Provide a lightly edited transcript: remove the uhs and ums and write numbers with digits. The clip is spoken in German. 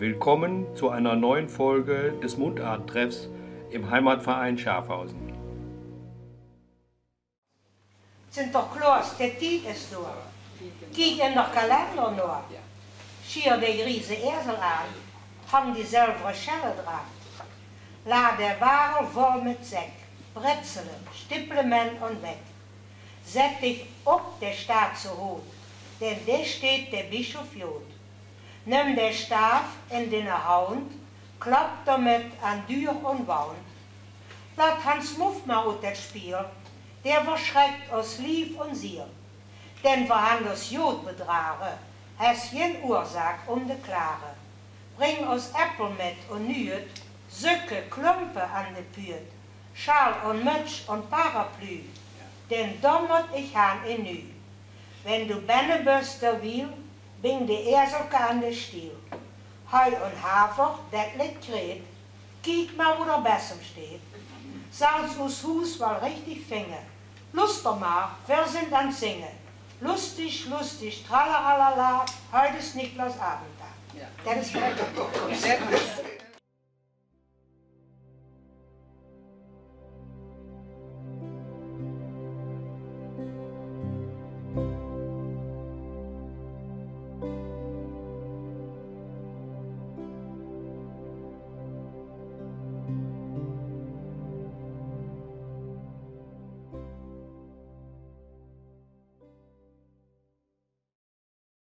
Willkommen zu einer neuen Folge des Mundart-Treffs im Heimatverein Schafhausen. Sinterklaas, de tijd is door. Kijk in de kalender naar. Schier de riese ezel aan. Hang die zilveren schellen dran. Laat de wagel vol met zek. Britselen, stippelen men en weg. Zet dich op de staat zo hoog. Denn daar steht de bischof Jood. Nimm de staaf in de hand. Klap damit aan duur en wound. Laat Hans Muff maar uit het spiel. Der verschreckt aus Lief und Sier. Denn wir das Jod bedragen, has geen Ursache de klare. Bring aus Äppel mit und nüet, Söcke, Klumpe an de Püt, Schal und Mütsch und Parapluie, denn dommert ich han in nü. Wenn du benne bist der Wiel, bring de Eselke an de Stiel. Heu und Hafer, dat lit kreet, kiek mal wo der Bessem steht. Salz aus Hus war richtig finger. Luster mal, wir sind an Singen. Lustig, lustig, tralalala, heute ist Niklas Abendtag. Ja. Das ist